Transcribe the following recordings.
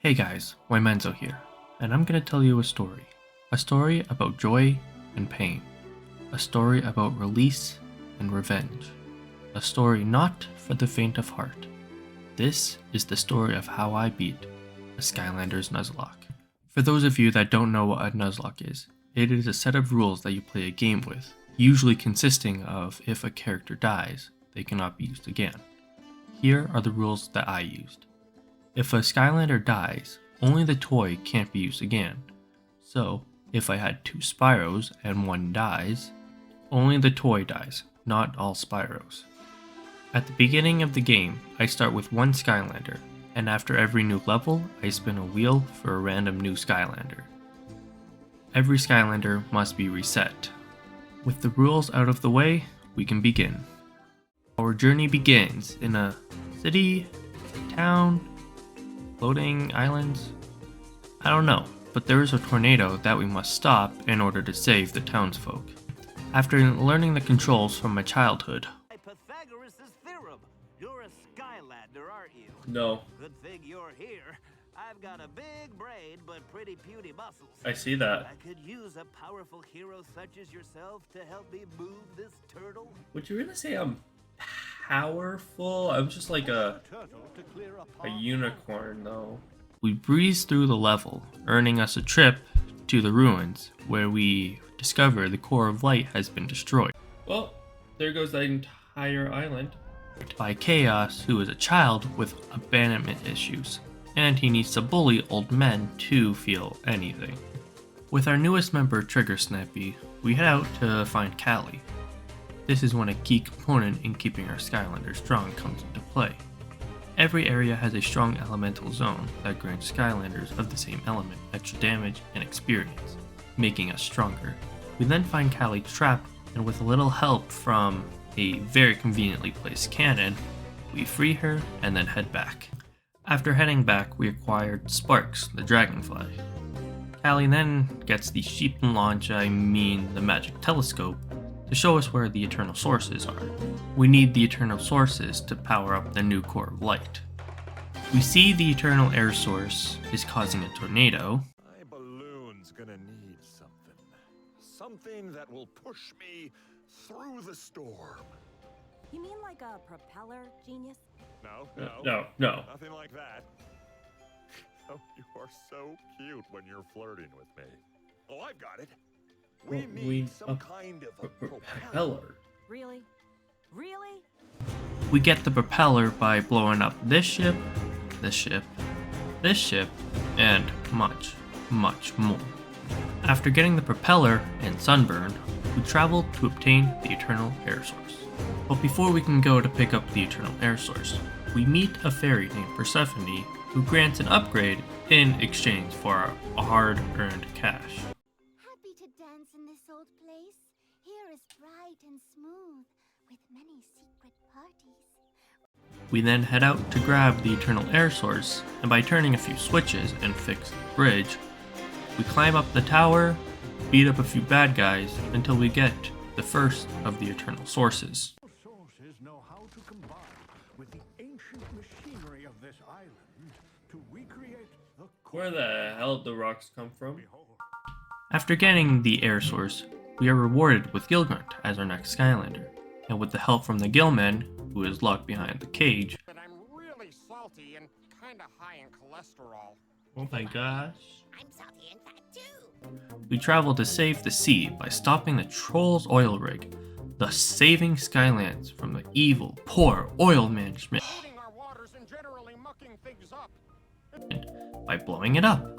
Hey guys, Wymenzo here, and I'm gonna tell you a story. A story about joy and pain. A story about release and revenge. A story not for the faint of heart. This is the story of how I beat a Skylanders Nuzlocke. For those of you that don't know what a Nuzlocke is, it is a set of rules that you play a game with, usually consisting of if a character dies, they cannot be used again. Here are the rules that I used. If a Skylander dies, only the toy can't be used again. So, if I had 2 Spyros and 1 dies, only the toy dies, not all Spyros. At the beginning of the game, I start with 1 Skylander, and after every new level, I spin a wheel for a random new Skylander. Every Skylander must be reset. With the rules out of the way, we can begin. Our journey begins in a city, town, floating islands? I don't know, but there is a tornado that we must stop in order to save the townsfolk. After learning the controls from my childhood. Pythagoras' theorem. You're a Skylander, aren't you? No. Good thing you're here. I've got a big brain, but pretty puny muscles. I see that. I could use a powerful hero such as yourself to help me move this turtle. Would you really say I'm powerful? I'm just like a unicorn though. We breeze through the level, earning us a trip to the ruins, where we discover the core of light has been destroyed. Well, there goes that entire island. By Kaos, who is a child with abandonment issues, and he needs to bully old men to feel anything. With our newest member, Trigger Snappy, we head out to find Callie. This is when a key component in keeping our Skylanders strong comes into play. Every area has a strong elemental zone that grants Skylanders of the same element extra damage and experience, making us stronger. We then find Callie trapped, and with a little help from a very conveniently placed cannon, we free her and then head back. After heading back, we acquired Sparks, the dragonfly. Callie then gets the the magic telescope, to show us where the eternal sources are. We need the eternal sources to power up the new core of light. We see the eternal air source is causing a tornado. My balloon's gonna need something. Something that will push me through the storm. You mean like a propeller, genius? No. No. Nothing like that. Oh, you are so cute when you're flirting with me. Oh, I've got it. We need some kind of a propeller. Really? Really? We get the propeller by blowing up this ship, this ship, this ship, and much, much more. After getting the propeller and Sunburn, we travel to obtain the eternal air source. But before we can go to pick up the eternal air source, we meet a fairy named Persephone who grants an upgrade in exchange for our hard-earned cash. Happy to dance in this old place. Here is bright and smooth, with many secret parties. We then head out to grab the eternal air source, and by turning a few switches and fix the bridge, we climb up the tower, beat up a few bad guys until we get the first of the eternal sources. Sources know how to combine with the ancient machinery of this island to recreate the Where the hell did the rocks come from? After getting the air source, we are rewarded with Gilgrunt as our next Skylander, and with the help from the Gillman, who is locked behind the cage. But I'm really salty and kinda high in cholesterol. Oh my gosh. I'm salty and fat too. We travel to save the sea by stopping the Troll's oil rig, thus saving Skylands from the evil, poor oil management Polluting our waters and generally mucking things up. by blowing it up.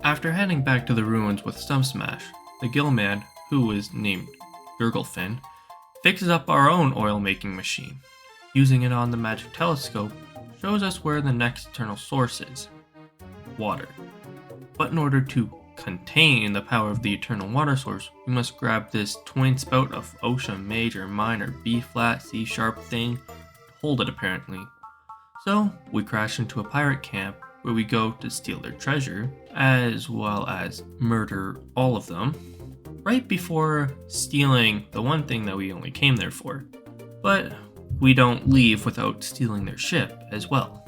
After heading back to the ruins with Stump Smash, the Gillman, who is named Gurglefin, fixes up our own oil-making machine. Using it on the magic telescope shows us where the next eternal source is, water. But in order to contain the power of the eternal water source, we must grab this twin spout of Ocean major, minor, B flat, C sharp thing to hold it apparently. So we crash into a pirate camp where we go to steal their treasure, as well as murder all of them, right before stealing the one thing that we only came there for. But we don't leave without stealing their ship as well.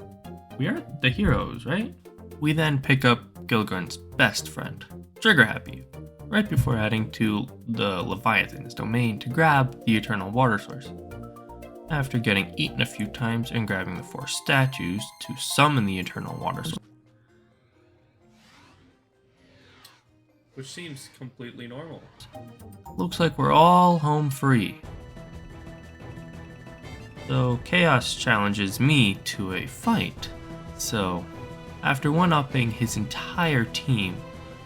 We are the heroes, right? We then pick up Gilgrunt's best friend, Trigger Happy, right before heading to the Leviathan's domain to grab the Eternal Water Source. After getting eaten a few times and grabbing the 4 statues to summon the Eternal Water Source. Which seems completely normal. Looks like we're all home free. So Kaos challenges me to a fight. So after one-upping his entire team,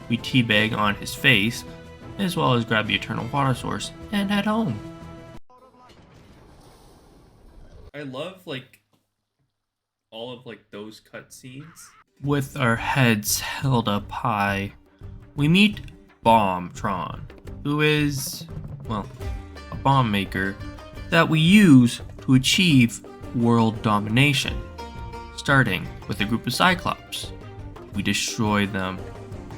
we teabag on his face, as well as grab the Eternal Water Source and head home. I love all of those cutscenes. With our heads held up high, we meet Bombtron, who is, well, a bomb maker that we use to achieve world domination. Starting with a group of Cyclops. We destroy them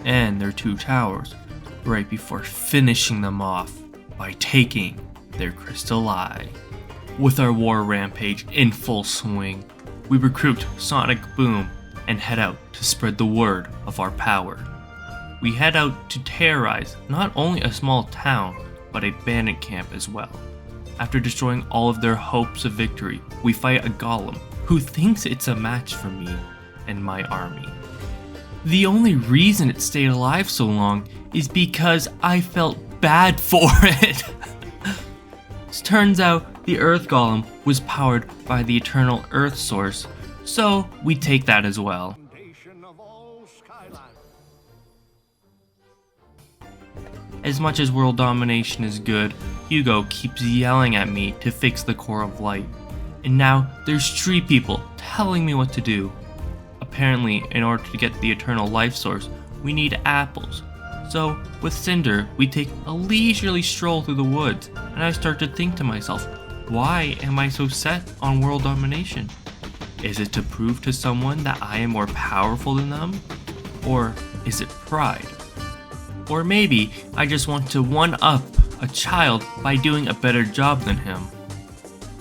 and their 2 towers right before finishing them off by taking their crystal eye. With our war rampage in full swing, we recruit Sonic Boom and head out to spread the word of our power. We head out to terrorize not only a small town, but a bandit camp as well. After destroying all of their hopes of victory, we fight a golem who thinks it's a match for me and my army. The only reason it stayed alive so long is because I felt bad for it. Turns out the Earth Golem was powered by the Eternal Earth Source, so we take that as well. Foundation of all Skylanders. As much as world domination is good, Hugo keeps yelling at me to fix the Core of Light. And now there's tree people telling me what to do. Apparently, in order to get the Eternal Life Source, we need apples. So, with Cinder, we take a leisurely stroll through the woods, and I start to think to myself, why am I so set on world domination? Is it to prove to someone that I am more powerful than them? Or is it pride? Or maybe I just want to one-up a child by doing a better job than him.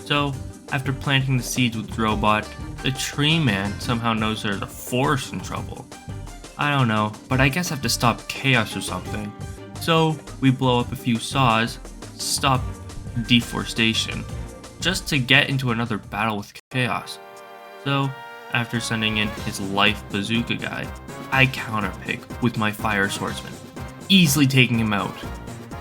So, after planting the seeds with Drobot, the tree man somehow knows there's a forest in trouble. I don't know, but I guess I have to stop Chaos or something. So, we blow up a few saws, stop deforestation, just to get into another battle with Chaos. So, after sending in his life bazooka guy, I counterpick with my fire swordsman, easily taking him out.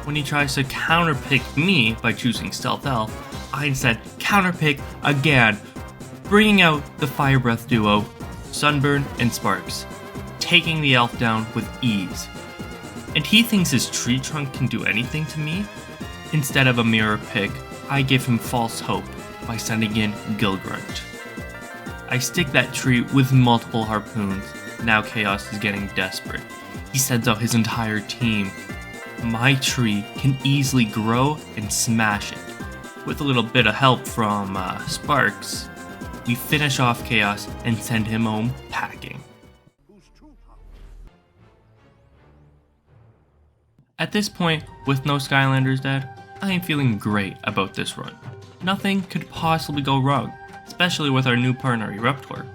When he tries to counterpick me by choosing Stealth Elf, I instead counterpick again, bringing out the Fire Breath duo, Sunburn and Sparks, taking the elf down with ease. And he thinks his tree trunk can do anything to me? Instead of a mirror pick, I give him false hope by sending in Gilgrunt. I stick that tree with multiple harpoons. Now Chaos is getting desperate. He sends out his entire team. My tree can easily grow and smash it. With a little bit of help from Sparks, we finish off Chaos and send him home packing. At this point, with no Skylanders dead, I am feeling great about this run. Nothing could possibly go wrong, especially with our new partner Eruptor.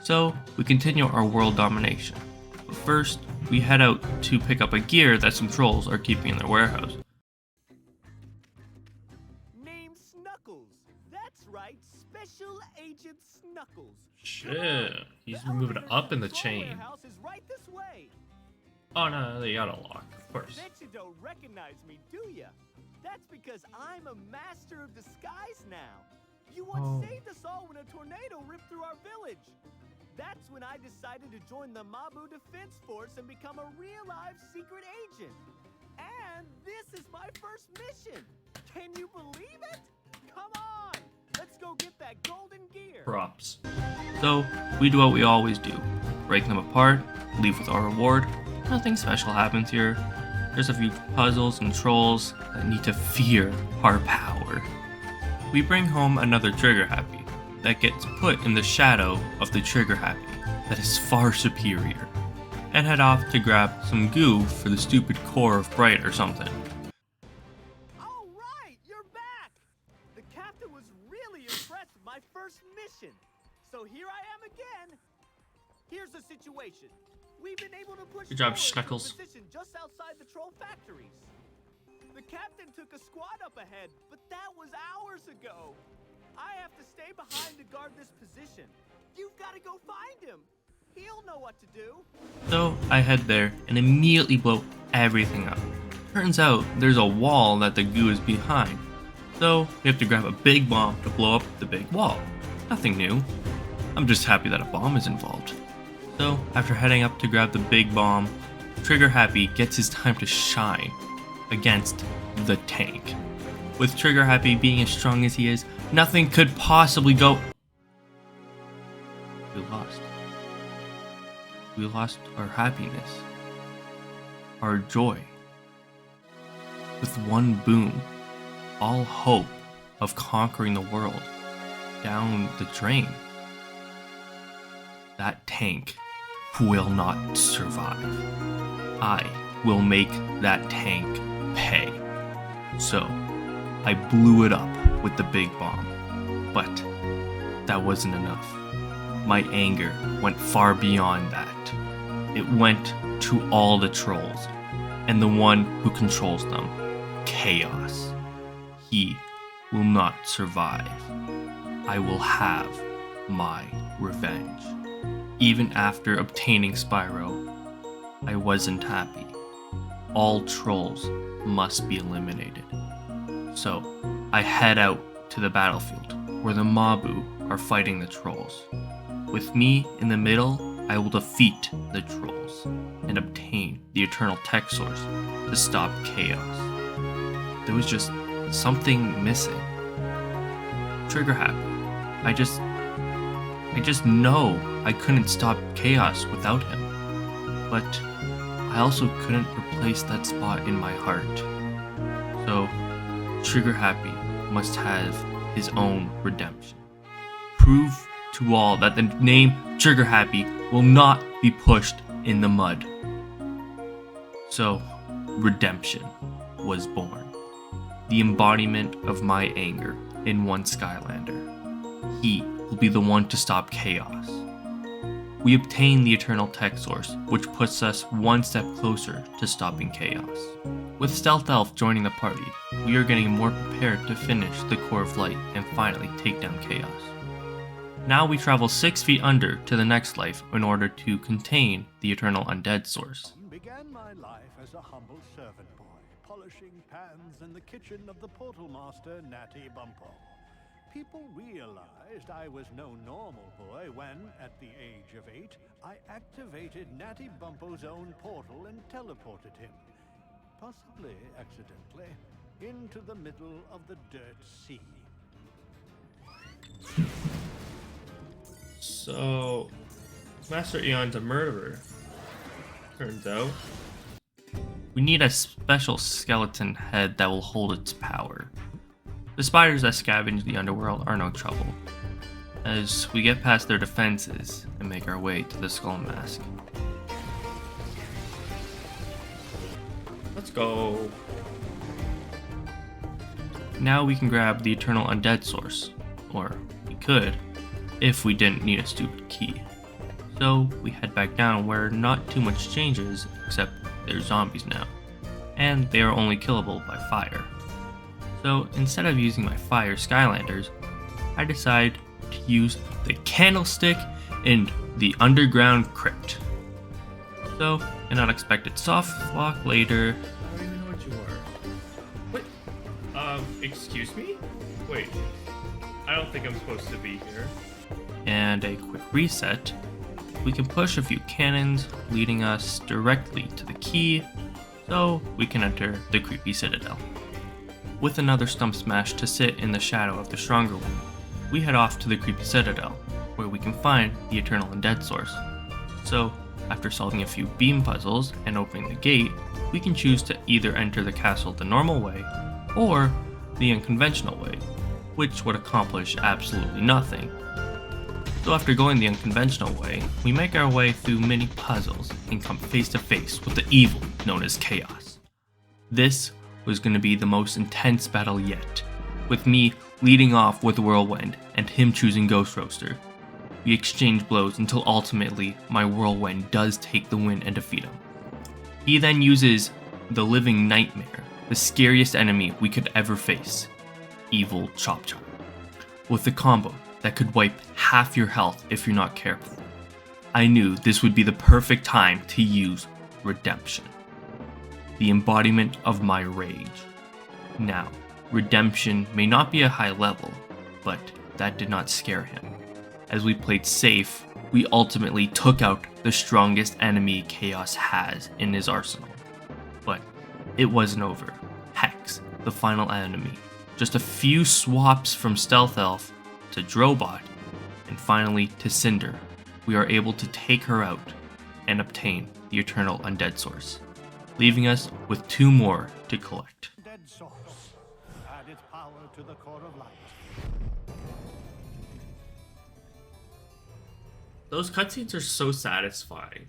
So, we continue our world domination. But first, we head out to pick up a gear that some trolls are keeping in their warehouse. Name's Snuckles. That's right, Special Agent Snuckles. Shit, he's moving up in the chain. Warehouse is right this way. Oh no, they got a lock, of course. Bet you don't recognize me, do ya? That's because I'm a master of disguise now. You once saved us all when a tornado ripped through our village. That's when I decided to join the Mabu Defense Force and become a real-life secret agent. And this is my first mission. Can you believe it? Come on, let's go get that golden gear. Props. So, we do what we always do. Break them apart, leave with our reward. Nothing special happens here. There's a few puzzles and trolls that need to fear our power. We bring home another Trigger Happy that gets put in the shadow of the Trigger Happy that is far superior, and head off to grab some goo for the stupid core of Bright or something. All right, you're back! The captain was really impressed with my first mission, so here I am again. Here's the situation. We've been able to push Good job, forward to a Schneckles. position just outside the troll factories. The captain took a squad up ahead, but that was hours ago. I have to stay behind to guard this position. You've got to go find him. He'll know what to do. So I head there and immediately blow everything up. Turns out there's a wall that the goo is behind. So we have to grab a big bomb to blow up the big wall. Nothing new. I'm just happy that a bomb is involved. So after heading up to grab the big bomb, Trigger Happy gets his time to shine against the tank. With Trigger Happy being as strong as he is, nothing could possibly go. We lost. We lost our happiness, our joy. With one boom, all hope of conquering the world down the drain. That tank will not survive. I will make that tank pay. So, I blew it up with the big bomb. But that wasn't enough. My anger went far beyond that. It went to all the trolls, and the one who controls them, Kaos. He will not survive. I will have my revenge. Even after obtaining Spyro, I wasn't happy. All trolls must be eliminated. So, I head out to the battlefield, where the Mabu are fighting the trolls. With me in the middle, I will defeat the trolls and obtain the Eternal Tech Source to stop Kaos. There was just something missing. Trigger Happy. I just know I couldn't stop Kaos without him. But I also couldn't replace that spot in my heart. So, Trigger Happy must have his own redemption. Prove to all that the name Trigger Happy will not be pushed in the mud. So, redemption was born. The embodiment of my anger in one Skylander. He will be the one to stop Kaos. We obtain the Eternal Tech Source, which puts us one step closer to stopping Kaos. With Stealth Elf joining the party, we are getting more prepared to finish the Core of Light and finally take down Kaos. Now we travel 6 feet under to the next life in order to contain the Eternal Undead Source. Began my life as a humble servant boy, polishing pans in the kitchen of the portal master Natty Bumpo. People realized I was no normal boy when, at the age of 8, I activated Natty Bumpo's own portal and teleported him, possibly accidentally, into the middle of the Dirt Sea. So, Master Eon's a murderer, turns out. We need a special skeleton head that will hold its power. The spiders that scavenge the underworld are no trouble, as we get past their defenses and make our way to the skull mask. Let's go. Now we can grab the Eternal Undead Source, or we could, if we didn't need a stupid key. So we head back down where not too much changes, except they're zombies now, and they are only killable by fire. So instead of using my fire Skylanders, I decide to use the candlestick in the underground crypt. So, an unexpected soft lock later. I don't even know what you are. What? Excuse me? Wait, I don't think I'm supposed to be here. And a quick reset, we can push a few cannons, leading us directly to the key, so we can enter the creepy citadel. With another stump smash to sit in the shadow of the stronger one, we head off to the creepy citadel, where we can find the Eternal Undead Source. So, after solving a few beam puzzles and opening the gate, we can choose to either enter the castle the normal way, or the unconventional way, which would accomplish absolutely nothing. So after going the unconventional way, we make our way through many puzzles and come face to face with the evil known as Kaos. This was going to be the most intense battle yet, with me leading off with Whirlwind and him choosing Ghost Roaster. We exchange blows until ultimately my whirlwind does take the win and defeat him. He then uses the living nightmare, the scariest enemy we could ever face, Evil Chop Chop, with a combo that could wipe half your health if you're not careful. I knew this would be the perfect time to use Redemption, the embodiment of my rage. Now, Redemption may not be a high level, but that did not scare him. As we played safe, we ultimately took out the strongest enemy Kaos has in his arsenal. But it wasn't over. Hex, the final enemy. Just a few swaps from Stealth Elf to Drobot, and finally to Cinder, we are able to take her out and obtain the Eternal Undead Source, leaving us with 2 more to collect. Dead source. Add its power to the core of light. Those cutscenes are so satisfying.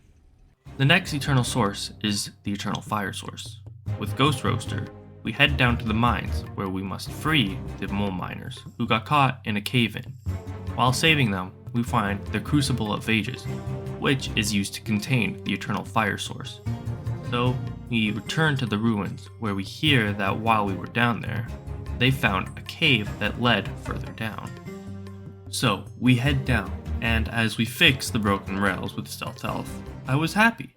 The next Eternal Source is the Eternal Fire Source. With Ghost Roaster, we head down to the mines where we must free the mole miners who got caught in a cave-in. While saving them, we find the Crucible of Ages, which is used to contain the Eternal Fire Source. So we return to the ruins where we hear that while we were down there, they found a cave that led further down. So we head down, and as we fix the broken rails with Stealth Elf, I was happy,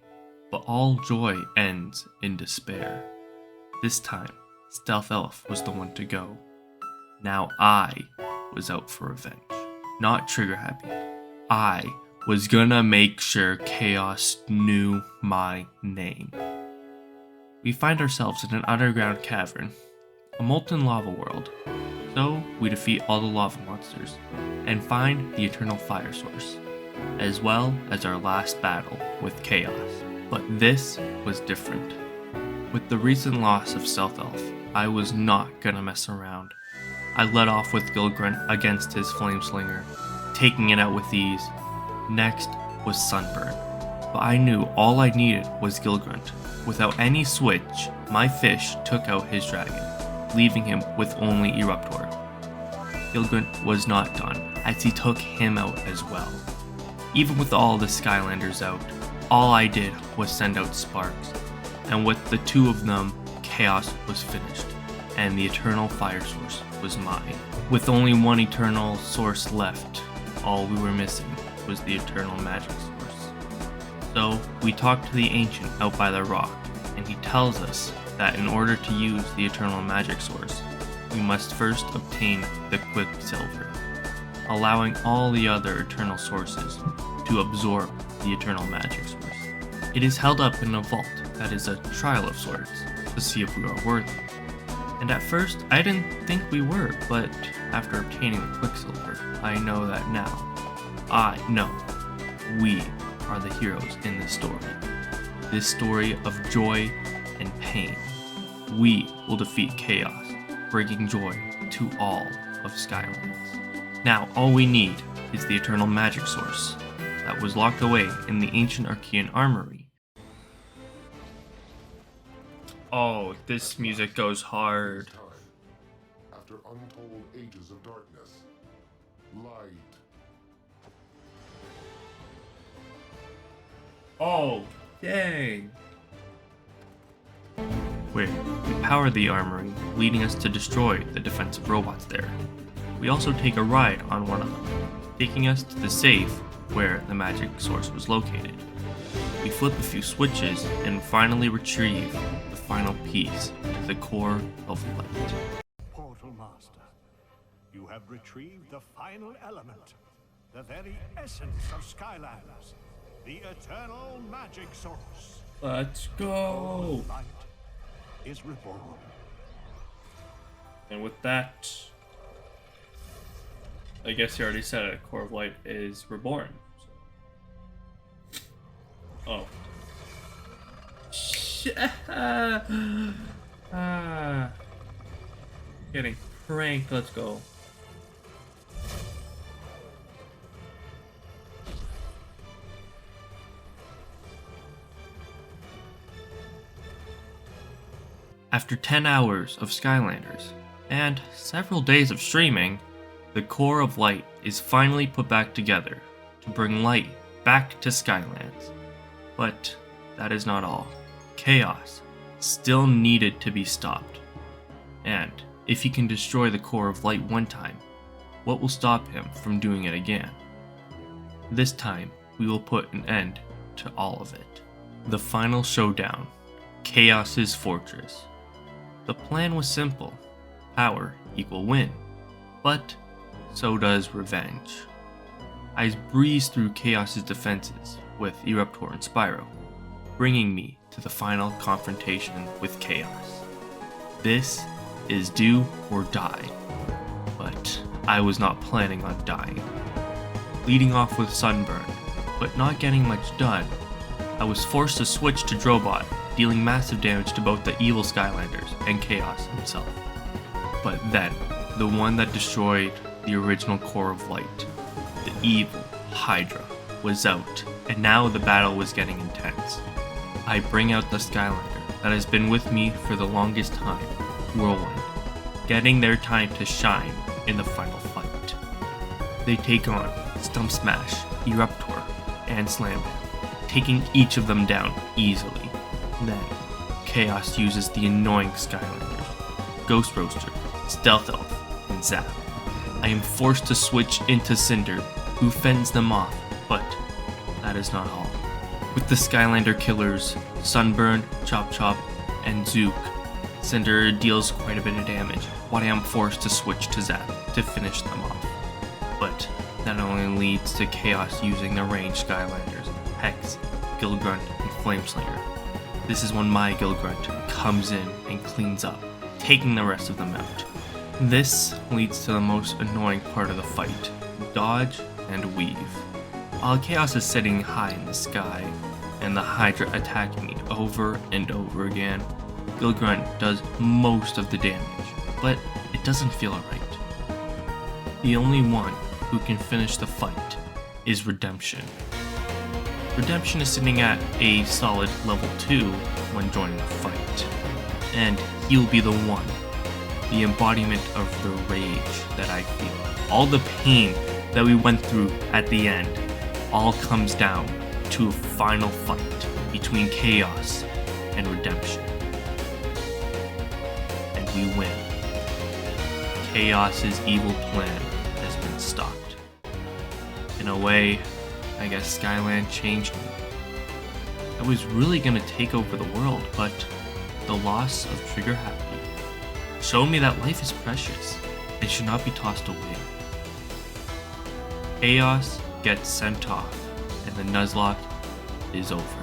but all joy ends in despair. This time, Stealth Elf was the one to go. Now I was out for revenge, not trigger happy. I was gonna make sure Kaos knew my name. We find ourselves in an underground cavern, a molten lava world. So we defeat all the lava monsters and find the Eternal Fire Source, as well as our last battle with Kaos. But this was different. With the recent loss of Stealth Elf, I was not gonna mess around. I led off with Gilgrunt against his Flameslinger, taking it out with ease. Next was Sunburn, but I knew all I needed was Gilgrunt. Without any switch, my fish took out his dragon, leaving him with only Eruptor. Gilgrunt was not done, as he took him out as well. Even with all the Skylanders out, all I did was send out sparks, and with the 2 of them, Kaos was finished, and the Eternal Fire Source was mine. With only 1 Eternal Source left, all we were missing was the Eternal Magic Source. So we talked to the Ancient out by the rock, and he tells us that in order to use the Eternal Magic Source, we must first obtain the Quicksilver, allowing all the other Eternal Sources to absorb the Eternal Magic Source. It is held up in a vault that is a trial of sorts, to see if we are worthy. And at first, I didn't think we were, but after obtaining the Quicksilver, I know that now. I know we are the heroes in this story. This story of joy and pain. We will defeat Kaos, bringing joy to all of Skylands. Now, all we need is the Eternal Magic Source that was locked away in the ancient Archean armory. Oh, this music goes hard. After untold ages of darkness, light. Oh, dang. Where we power the armory, leading us to destroy the defensive robots there. We also take a ride on one of them, taking us to the safe where the magic source was located. We flip a few switches and finally retrieve the final piece to the core of light. Portal Master, you have retrieved the final element, the very essence of Skylanders, the Eternal Magic Source. Let's go! Light is reborn. And with that, I guess you already said it, Core of Light is reborn. So. Oh. Getting pranked, let's go. After 10 hours of Skylanders, and several days of streaming, the Core of Light is finally put back together, to bring light back to Skylands. But that is not all. Kaos still needed to be stopped. And if he can destroy the core of light one time, what will stop him from doing it again? This time, we will put an end to all of it. The final showdown, Kaos's fortress. The plan was simple. Power equal win. But so does revenge. I breezed through Kaos's defenses with Eruptor and Spyro, bringing me to the final confrontation with Kaos. This is do or die, but I was not planning on dying. Leading off with Sunburn, but not getting much done, I was forced to switch to Drobot, dealing massive damage to both the evil Skylanders and Kaos himself. But then, the one that destroyed the original core of light, the evil Hydra, was out, and now the battle was getting intense. I bring out the Skylander that has been with me for the longest time, Whirlwind, getting their time to shine in the final fight. They take on Stump Smash, Eruptor, and Slam Bam, taking each of them down easily. Then, Kaos uses the annoying Skylanders, Ghost Roaster, Stealth Elf, and Zap. I am forced to switch into Cinder, who fends them off, but that is not all. With the Skylander killers, Sunburn, Chop Chop, and Zook, Cinder deals quite a bit of damage, while I am forced to switch to Zap to finish them off. But that only leads to Kaos using the ranged Skylanders, Hex, Gilgrunt, and Flameslinger. This is when my Gilgrunt comes in and cleans up, taking the rest of them out. This leads to the most annoying part of the fight, dodge and weave. While Kaos is sitting high in the sky, and the Hydra attacking me over and over again, Gilgrunt does most of the damage, but it doesn't feel right. The only one who can finish the fight is Redemption. Redemption is sitting at a solid level 2 when joining the fight, and he'll be the one, the embodiment of the rage that I feel. All the pain that we went through at the end all comes down to a final fight between Kaos and Redemption. And we win. Kaos's evil plan has been stopped. In a way, I guess Skyland changed me. I was really gonna take over the world, but the loss of Trigger Happy showed me that life is precious and should not be tossed away. Kaos gets sent off, and the Nuzlocke is over.